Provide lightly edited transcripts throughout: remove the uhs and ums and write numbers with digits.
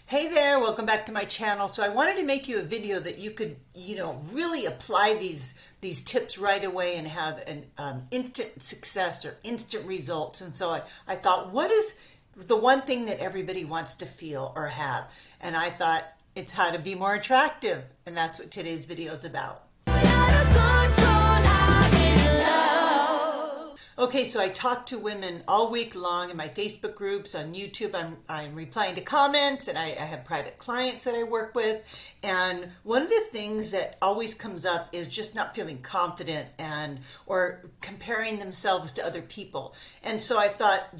Hey there, welcome back to my channel. So I wanted to make you a video that you could, really apply these tips right away and have an instant success or instant results. And so I thought, what is the one thing that everybody wants to feel or have? And I thought it's how to be more attractive. And that's what today's video is about. Okay, so I talk to women all week long in my Facebook groups, on YouTube. I'm replying to comments, and I have private clients that I work with. And one of the things that always comes up is just not feeling confident or comparing themselves to other people. And so I thought,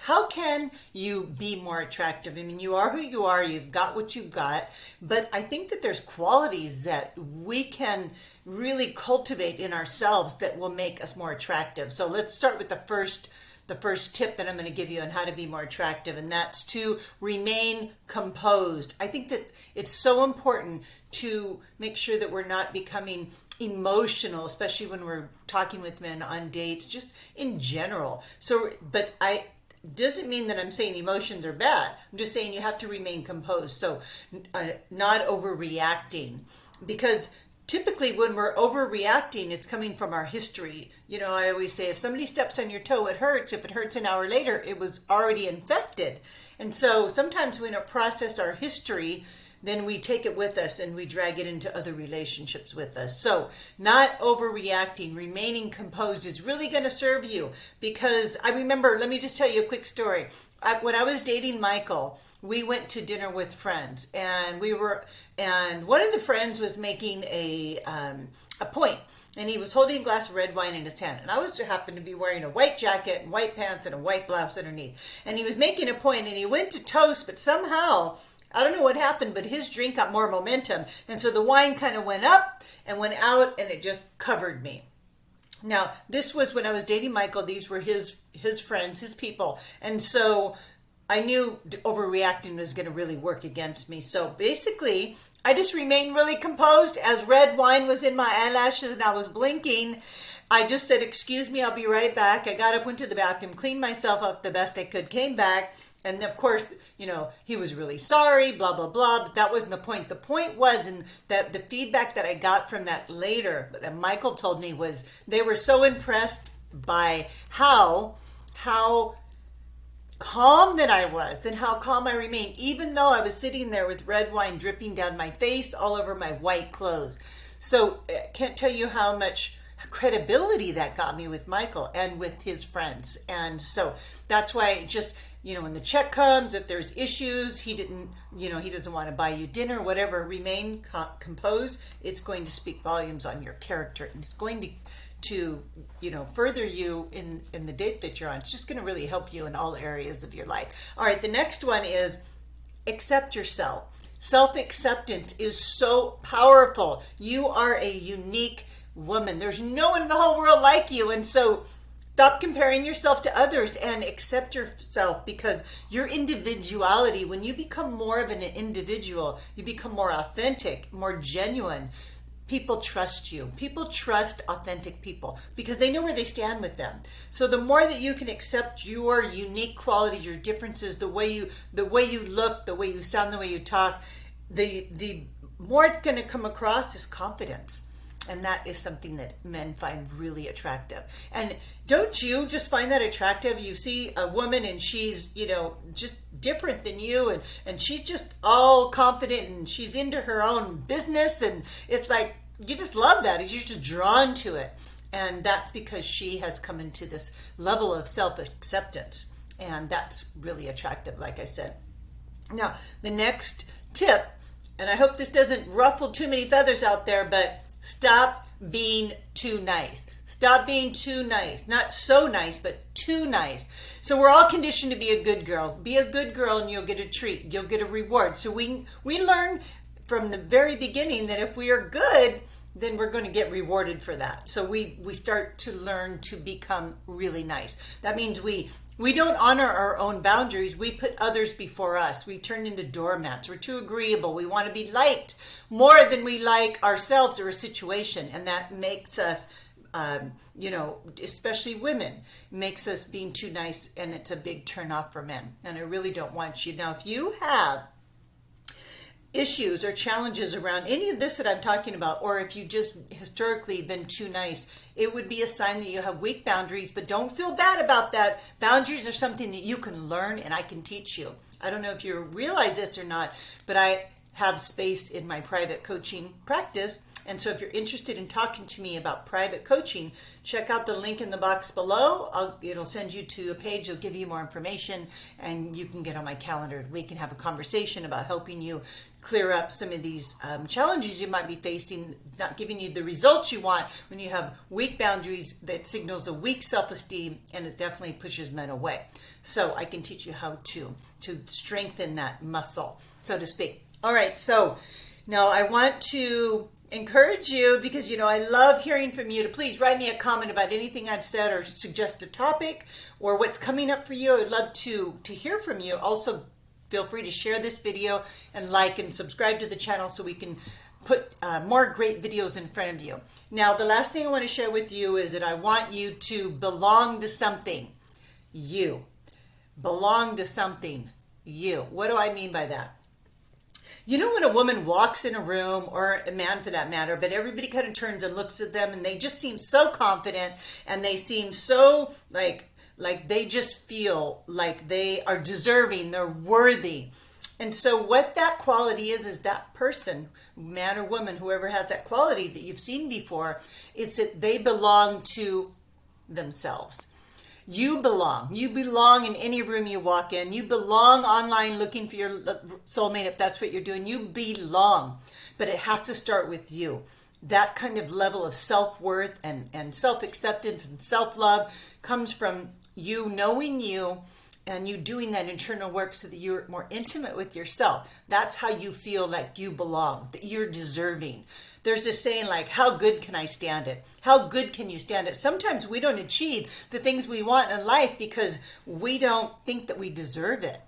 how can you be more attractive? I mean, you are who you are, you've got what you've got, but I think that there's qualities that we can really cultivate in ourselves that will make us more attractive. So let's start with the first tip that I'm going to give you on how to be more attractive, and that's to remain composed. I think that it's so important to make sure that we're not becoming emotional, especially when we're talking with men on dates, just in general. But I doesn't mean that I'm saying emotions are bad. I'm just saying you have to remain composed. So not overreacting, because typically when we're overreacting, it's coming from our history. I always say, if somebody steps on your toe, it hurts. If it hurts an hour later, it was already infected. And so sometimes when we process our history, then we take it with us and we drag it into other relationships with us. So not overreacting, remaining composed is really going to serve you, because I remember, let me just tell you a quick story. When I was dating Michael, we went to dinner with friends, and one of the friends was making a point, and he was holding a glass of red wine in his hand, and I happened to be wearing a white jacket and white pants and a white blouse underneath, and he was making a point, and he went to toast, but somehow, I don't know what happened, but his drink got more momentum, and so the wine kind of went up and went out, and it just covered me. Now, this was when I was dating Michael. These were his friends, his people, and so I knew overreacting was going to really work against me. So basically, I just remained really composed. As red wine was in my eyelashes and I was blinking, I just said, "Excuse me, I'll be right back." I got up, went to the bathroom, cleaned myself up the best I could, came back. And of course, he was really sorry, blah, blah, blah. But that wasn't the point. The point was, and that the feedback that I got from that later, that Michael told me, was they were so impressed by how calm that I was and how calm I remained, even though I was sitting there with red wine dripping down my face, all over my white clothes. So I can't tell you how much credibility that got me with Michael and with his friends. And so that's why when the check comes, if there's issues, he doesn't want to buy you dinner, whatever, remain composed. It's going to speak volumes on your character, and it's going to further you in the date that you're on. It's just going to really help you in all areas of your life. All right, the next one is accept yourself. Self-acceptance is so powerful. You are a unique woman. There's no one in the whole world like you, and so stop comparing yourself to others and accept yourself, because your individuality, when you become more of an individual, you become more authentic, more genuine. People trust you. People trust authentic people because they know where they stand with them. So the more that you can accept your unique qualities, your differences, the way you look, the way you sound, the way you talk, the more it's going to come across is confidence. And that is something that men find really attractive. And don't you just find that attractive? You see a woman and she's, just different than you, and she's just all confident and she's into her own business, and it's like, you just love that. You're just drawn to it. And that's because she has come into this level of self-acceptance. And that's really attractive, like I said. Now, the next tip, and I hope this doesn't ruffle too many feathers out there, but stop being too nice. Stop being too nice. Not so nice, but too nice. So we're all conditioned to be a good girl. Be a good girl and you'll get a treat. You'll get a reward. So we learn from the very beginning that if we are good, then we're going to get rewarded for that. So we start to learn to become really nice. That means we don't honor our own boundaries. We put others before us. We turn into doormats. We're too agreeable. We want to be liked more than we like ourselves or a situation. And that makes us, especially women, makes us being too nice. And it's a big turn off for men. And I really don't want you. Now, if you have issues or challenges around any of this that I'm talking about, or if you just historically been too nice, it would be a sign that you have weak boundaries. But don't feel bad about that. Boundaries are something that you can learn and I can teach you. I don't know if you realize this or not, but I have space in my private coaching practice. And so if you're interested in talking to me about private coaching, check out the link in the box below. It'll send you to a page. It'll give you more information and you can get on my calendar. We can have a conversation about helping you clear up some of these challenges you might be facing, not giving you the results you want when you have weak boundaries. That signals a weak self-esteem, and it definitely pushes men away. So I can teach you how to strengthen that muscle, so to speak. All right, so now I want to encourage you, because I love hearing from you, to please write me a comment about anything I've said or suggest a topic or what's coming up for you. I'd love to hear from you. Also, feel free to share this video and like and subscribe to the channel so we can put more great videos in front of you. Now, the last thing I want to share with you is that I want you to belong to something. You belong to something. You. What do I mean by that? When a woman walks in a room, or a man for that matter, but everybody kind of turns and looks at them and they just seem so confident and they seem so like they just feel like they are deserving, they're worthy. And so what that quality is that person, man or woman, whoever has that quality that you've seen before, it's that they belong to themselves. You belong. You belong in any room you walk in. You belong online looking for your soulmate if that's what you're doing. You belong. But it has to start with you. That kind of level of self-worth and self-acceptance and self-love comes from you knowing you and you doing that internal work so that you're more intimate with yourself. That's how you feel like you belong, that you're deserving. There's this saying like, how good can I stand it? How good can you stand it? Sometimes we don't achieve the things we want in life because we don't think that we deserve it.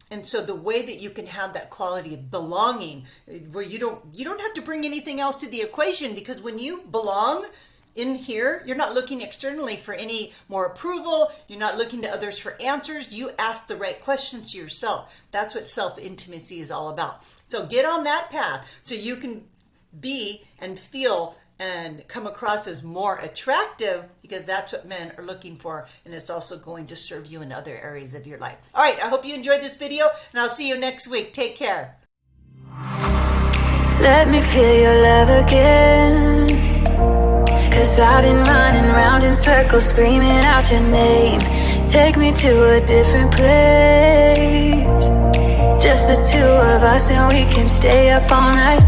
And so the way that you can have that quality of belonging, where you don't have to bring anything else to the equation, because when you belong in here, you're not looking externally for any more approval. You're not looking to others for answers. You ask the right questions to yourself. That's what self-intimacy is all about. So get on that path so you can be and feel and come across as more attractive, because that's what men are looking for, and it's also going to serve you in other areas of your life. All right, I hope you enjoyed this video, and I'll see you next week. Take care. Let me feel your love again, 'cause I've been running round in circles screaming out your name. Take me to a different place, just the two of us, and we can stay up all night.